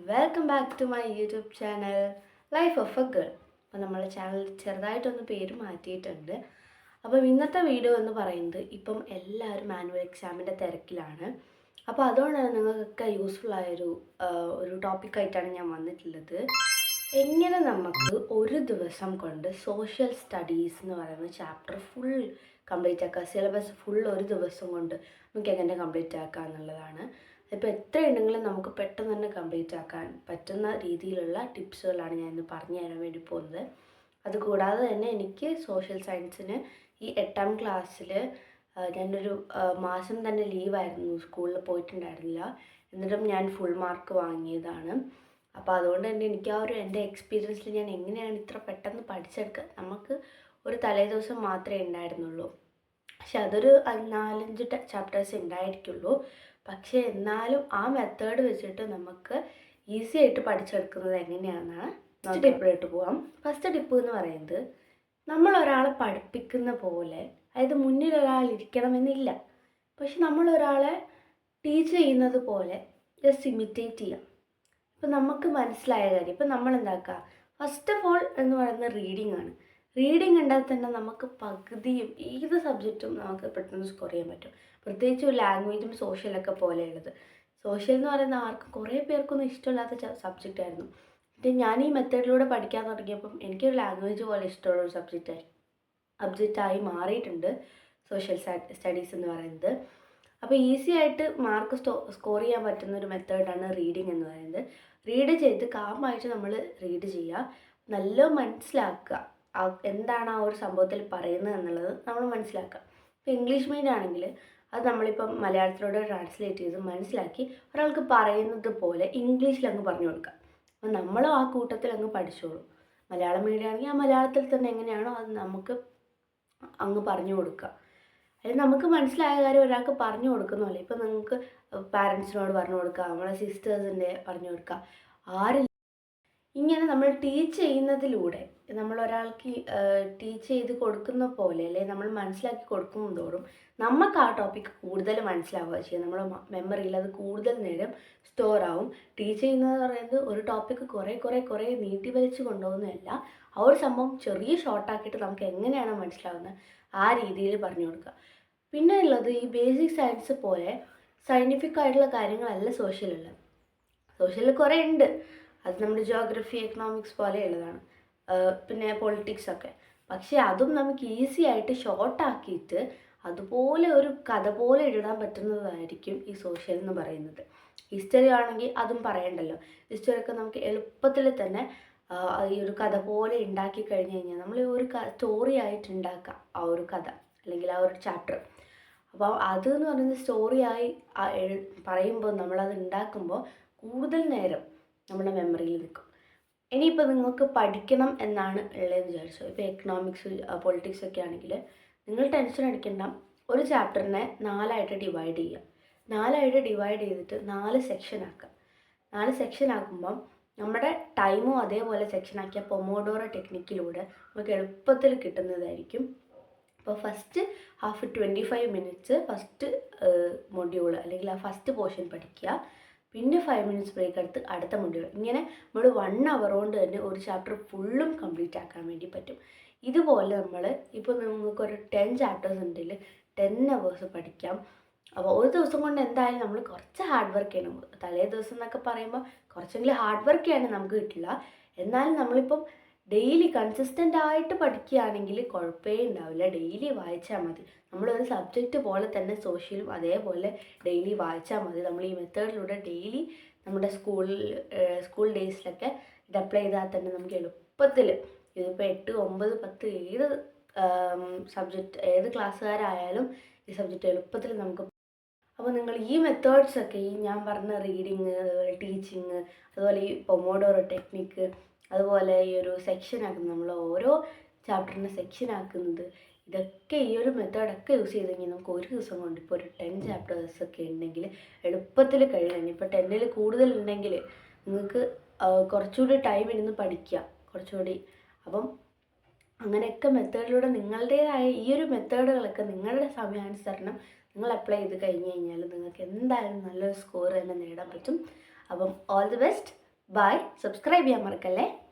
Welcome back to my YouTube channel life of a girl. അപ്പോൾ നമ്മളെ channel ചെറുതായിട്ടൊന്ന് പേര് മാറ്റിയിട്ടുണ്ട്. അപ്പം ഇന്നത്തെ വീഡിയോ എന്ന് പറയുന്നത് ഇപ്പം എല്ലാവരും ആനുവൽ എക്സാമിൻ്റെ തിരക്കിലാണ്. അപ്പോൾ അതുകൊണ്ടാണ് നിങ്ങൾക്കൊക്കെ യൂസ്ഫുള്ളായൊരു ഒരു ടോപ്പിക്കായിട്ടാണ് ഞാൻ വന്നിട്ടുള്ളത്. എങ്ങനെ നമുക്ക് ഒരു ദിവസം കൊണ്ട് സോഷ്യൽ സ്റ്റഡീസ് എന്ന് പറയുന്ന ചാപ്റ്റർ ഫുൾ കംപ്ലീറ്റ് ആക്കുക, സിലബസ് ഫുൾ ഒരു ദിവസം കൊണ്ട് നമുക്ക് എങ്ങനെ കംപ്ലീറ്റ് ആക്കുക എന്നുള്ളതാണ്. ഇപ്പോൾ എത്ര ഉണ്ടെങ്കിലും നമുക്ക് പെട്ടെന്ന് തന്നെ കംപ്ലീറ്റ് ആക്കാൻ പറ്റുന്ന രീതിയിലുള്ള ടിപ്സുകളാണ് ഞാൻ ഇന്ന് പറഞ്ഞു തരാൻ വേണ്ടി പോകുന്നത്. അതുകൂടാതെ തന്നെ എനിക്ക് സോഷ്യൽ സയൻസിന് ഈ 8ാം ക്ലാസ്സിൽ ഞാനൊരു മാസം തന്നെ ലീവായിരുന്നു, സ്കൂളിൽ പോയിട്ടുണ്ടായിരുന്നില്ല. എന്നിട്ടും ഞാൻ ഫുൾ മാർക്ക് വാങ്ങിയതാണ്. അപ്പോൾ അതുകൊണ്ട് തന്നെ എനിക്ക് എൻ്റെ എക്സ്പീരിയൻസിൽ ഞാൻ എങ്ങനെയാണ് ഇത്ര പെട്ടെന്ന് പഠിച്ചെടുക്കുക. നമുക്ക് ഒരു തലേദിവസം മാത്രമേ ഉണ്ടായിരുന്നുള്ളൂ, പക്ഷെ അതൊരു 4-5 ചാപ്റ്റേഴ്സ് ഉണ്ടായിരിക്കുള്ളൂ. പക്ഷേ എന്നാലും ആ മെത്തേഡ് വെച്ചിട്ട് നമുക്ക് ഈസി ആയിട്ട് പഠിച്ചെടുക്കുന്നത് എങ്ങനെയാണെന്നാണ് ഫസ്റ്റ് ടിപ്പിലോട്ട് പോകാം. ഫസ്റ്റ് ടിപ്പ് എന്ന് പറയുന്നത്, നമ്മൾ ഒരാളെ പഠിപ്പിക്കുന്ന പോലെ, അതായത് മുന്നിൽ ഒരാൾ ഇരിക്കണമെന്നില്ല, പക്ഷെ നമ്മൾ ഒരാളെ ടീച്ച് ചെയ്യുന്നത് പോലെ ജസ്റ്റ് ഇമിറ്റേറ്റ് ചെയ്യാം. ഇപ്പം നമുക്ക് മനസ്സിലായ കാര്യം ഇപ്പം നമ്മൾ എന്താക്കുക, ഫസ്റ്റ് ഓഫ് ഓൾ എന്ന് പറയുന്നത് റീഡിംഗ് ആണ്. റീഡിങ് ഉണ്ടാൽ തന്നെ നമുക്ക് പകുതിയും ഏത് സബ്ജക്റ്റും നമുക്ക് പെട്ടെന്ന് സ്കോർ ചെയ്യാൻ പറ്റും. പ്രത്യേകിച്ച് ഒരു ലാംഗ്വേജും സോഷ്യലൊക്കെ പോലെയുള്ളത്. സോഷ്യൽ എന്ന് പറയുന്ന ആർക്കും കുറേ പേർക്കൊന്നും ഇഷ്ടമില്ലാത്ത സബ്ജക്റ്റ് ആയിരുന്നു. എന്നിട്ട് ഞാൻ ഈ മെത്തേഡിലൂടെ പഠിക്കാൻ തുടങ്ങിയപ്പം എനിക്കൊരു ലാംഗ്വേജ് പോലെ ഇഷ്ടമുള്ളൊരു സബ്ജക്റ്റായി മാറിയിട്ടുണ്ട് സോഷ്യൽ സ്റ്റഡീസ് എന്ന് പറയുന്നത്. അപ്പോൾ ഈസി ആയിട്ട് മാർക്ക് സ്കോർ ചെയ്യാൻ പറ്റുന്ന ഒരു മെത്തേഡാണ് റീഡിങ് എന്ന് പറയുന്നത്. റീഡ് ചെയ്ത് കാമായിട്ട് നമ്മൾ റീഡ് ചെയ്യുക, നല്ല മനസ്സിലാക്കുക എന്താണ് ആ ഒരു സംഭവത്തിൽ പറയുന്നത് എന്നുള്ളത് നമ്മൾ മനസ്സിലാക്കുക. ഇപ്പോൾ ഇംഗ്ലീഷ് മീഡിയം ആണെങ്കിൽ അത് നമ്മളിപ്പം മലയാളത്തിലൂടെ ട്രാൻസ്ലേറ്റ് ചെയ്ത് മനസ്സിലാക്കി ഒരാൾക്ക് പറയുന്നത് പോലെ ഇംഗ്ലീഷിൽ അങ്ങ് പറഞ്ഞു കൊടുക്കുക. അപ്പോൾ നമ്മളും ആ കൂട്ടത്തിൽ അങ്ങ് പഠിച്ചോളും. മലയാളം മീഡിയം ആണെങ്കിൽ ആ മലയാളത്തിൽ തന്നെ എങ്ങനെയാണോ അത് നമുക്ക് അങ്ങ് പറഞ്ഞു കൊടുക്കുക. അല്ലെങ്കിൽ നമുക്ക് മനസ്സിലായ കാര്യം ഒരാൾക്ക് പറഞ്ഞു കൊടുക്കുന്നതല്ലേ. ഇപ്പം നിങ്ങൾക്ക് പാരൻസിനോട് പറഞ്ഞു കൊടുക്കുക, നമ്മളെ സിസ്റ്റേഴ്സിൻ്റെ പറഞ്ഞു കൊടുക്കുക, ആരും ഇങ്ങനെ നമ്മൾ ടീച്ച് ചെയ്യുന്നതിലൂടെ നമ്മൾ ഒരാൾക്ക് ടീച്ച് ചെയ്ത് കൊടുക്കുന്ന പോലെ, അല്ലെങ്കിൽ നമ്മൾ മനസ്സിലാക്കി കൊടുക്കുമ്പോഴും നമുക്ക് ആ ടോപ്പിക്ക് കൂടുതൽ മനസ്സിലാവുക ചെയ്യുക. നമ്മുടെ മെമ്മറിയിൽ അത് കൂടുതൽ നേരം സ്റ്റോർ ആവും. ടീച്ച് ചെയ്യുന്നത് പറയുന്നത് ഒരു ടോപ്പിക്ക് കുറേ നീട്ടി വലിച്ച് കൊണ്ടുപോകുന്നതല്ല, ആ ഒരു സംഭവം ചെറിയ ഷോർട്ടാക്കിയിട്ട് നമുക്ക് എങ്ങനെയാണ് മനസ്സിലാവുന്നത് ആ രീതിയിൽ പറഞ്ഞു കൊടുക്കുക. പിന്നെ ഉള്ളത് ഈ ബേസിക് സയൻസ് പോലെ സയൻറ്റിഫിക് ആയിട്ടുള്ള കാര്യങ്ങളല്ല സോഷ്യലുള്ളത്. സോഷ്യലിൽ കുറേ ഉണ്ട്, അത് നമ്മുടെ ജിയോഗ്രഫി, എക്കണോമിക്സ് പോലെയുള്ളതാണ്, പിന്നെ പൊളിറ്റിക്സ് ഒക്കെ. പക്ഷേ അതും നമുക്ക് ഈസി ആയിട്ട് ഷോർട്ടാക്കിയിട്ട് അതുപോലെ ഒരു കഥ പോലെ എഴുതാൻ പറ്റുന്നതായിരിക്കും ഈ സോഷ്യൽ എന്ന് പറയുന്നത്. ഹിസ്റ്ററി ആണെങ്കിൽ അതും പറയണ്ടല്ലോ. ഹിസ്റ്ററി ഒക്കെ നമുക്ക് എളുപ്പത്തിൽ തന്നെ ഈ ഒരു കഥ പോലെ ഉണ്ടാക്കി കഴിഞ്ഞ് കഴിഞ്ഞാൽ നമ്മൾ ഒരു സ്റ്റോറി ആയിട്ട് ഉണ്ടാക്കാം ആ ഒരു കഥ അല്ലെങ്കിൽ ആ ഒരു ചാപ്റ്റർ. അപ്പോൾ അത് എന്ന് പറയുന്നത് സ്റ്റോറിയായി പറയുമ്പോൾ നമ്മളത് ഉണ്ടാക്കുമ്പോൾ കൂടുതൽ നേരം നമ്മുടെ മെമ്മറിയിൽ നിൽക്കും. ഇനിയിപ്പോൾ നിങ്ങൾക്ക് പഠിക്കണം എന്നാണ് ഉള്ളതെന്ന് വിചാരിച്ചോ, ഇപ്പോൾ എക്കണോമിക്സ്, പൊളിറ്റിക്സ് ഒക്കെ ആണെങ്കിൽ നിങ്ങൾ ടെൻഷൻ അടിക്കേണ്ട. ഒരു ചാപ്റ്ററിനെ 4ആയിട്ട് ഡിവൈഡ് ചെയ്യുക. 4ആയിട്ട് ഡിവൈഡ് ചെയ്തിട്ട് 4 സെക്ഷൻ ആക്കുക. 4 സെക്ഷൻ ആക്കുമ്പം നമ്മുടെ ടൈമും അതേപോലെ സെക്ഷനാക്കിയ പൊമോഡോറോ ടെക്നിക്കിലൂടെ നമുക്ക് എളുപ്പത്തിൽ കിട്ടുന്നതായിരിക്കും. അപ്പോൾ first half 25 minutes first module അല്ലെങ്കിൽ ആ ഫസ്റ്റ് പോർഷൻ പഠിക്കുക. പിന്നെ 5 മിനിറ്റ്സ് ബ്രേക്ക് എടുത്ത് അടുത്ത മൊഡ്യൂൾ. ഇങ്ങനെ നമ്മൾ 1 അവർ കൊണ്ട് തന്നെ ഒരു ചാപ്റ്റർ ഫുള്ളും കംപ്ലീറ്റ് ആക്കാൻ വേണ്ടി പറ്റും. ഇതുപോലെ നമ്മൾ ഇപ്പോൾ നിങ്ങൾക്കൊരു 10 ചാപ്റ്റേഴ്സ് ഉണ്ടെങ്കിൽ 10 അവേഴ്സ് പഠിക്കാം. അപ്പോൾ ഒരു ദിവസം കൊണ്ട് എന്തായാലും നമ്മൾ കുറച്ച് ഹാർഡ് വർക്ക് ചെയ്യണം. തലേ ദിവസം എന്നൊക്കെ പറയുമ്പോൾ കുറച്ചെങ്കിലും ഹാർഡ് വർക്ക് ചെയ്യാൻ നമുക്ക് കിട്ടില്ല. എന്നാലും നമ്മളിപ്പം ഡെയിലി കൺസിസ്റ്റൻ്റ് ആയിട്ട് പഠിക്കുകയാണെങ്കിൽ കുഴപ്പമേ ഉണ്ടാവില്ല. ഡെയിലി വായിച്ചാൽ മതി. നമ്മളൊരു സബ്ജക്റ്റ് പോലെ തന്നെ സോഷ്യലും അതേപോലെ ഡെയിലി വായിച്ചാൽ മതി. നമ്മൾ ഈ മെത്തേഡിലൂടെ ഡെയിലി നമ്മുടെ സ്കൂൾ ഡേയ്സിലൊക്കെ ഇത് അപ്ലൈ ചെയ്താൽ തന്നെ നമുക്ക് എളുപ്പത്തിൽ, ഇതിപ്പോൾ 8, 9, 10 ഏത് സബ്ജക്റ്റ് ഏത് ക്ലാസ്സുകാരായാലും ഈ സബ്ജക്റ്റ് എളുപ്പത്തിൽ നമുക്ക്. അപ്പോൾ നിങ്ങൾ ഈ മെത്തേഡ്സൊക്കെ, ഈ ഞാൻ പറഞ്ഞ റീഡിങ്, അതുപോലെ ടീച്ചിങ്, അതുപോലെ ഈ പൊമോഡോറോ ടെക്നിക്ക്, അതുപോലെ ഈ ഒരു സെക്ഷനാക്കുന്നത്, നമ്മൾ ഓരോ ചാപ്റ്ററിനെ സെക്ഷനാക്കുന്നത്, ഇതൊക്കെ ഈ ഒരു മെത്തേഡൊക്കെ യൂസ് ചെയ്ത് കഴിഞ്ഞാൽ നമുക്ക് ഒരു ദിവസം കൊണ്ട് ഇപ്പോൾ ഒരു 10 ചാപ്റ്റേഴ്സൊക്കെ ഉണ്ടെങ്കിൽ എളുപ്പത്തിൽ കഴിയും. ഇപ്പോൾ 10ൽ കൂടുതൽ ഉണ്ടെങ്കിൽ നിങ്ങൾക്ക് കുറച്ചുകൂടി ടൈം ഇരുന്ന് പഠിക്കുക കുറച്ചുകൂടി. അപ്പം അങ്ങനെയൊക്കെ മെത്തേഡിലൂടെ നിങ്ങളുടേതായ ഈ ഒരു മെത്തേഡുകളൊക്കെ നിങ്ങളുടെ സമയാനുസരണം നിങ്ങൾ അപ്ലൈ ചെയ്ത് കഴിഞ്ഞ് കഴിഞ്ഞാൽ നിങ്ങൾക്ക് എന്തായാലും നല്ലൊരു സ്കോർ തന്നെ നേടാൻ പറ്റും. അപ്പം all the best. Bye. Subscribe ചെയ്യാൻ മറക്കല്ലേ.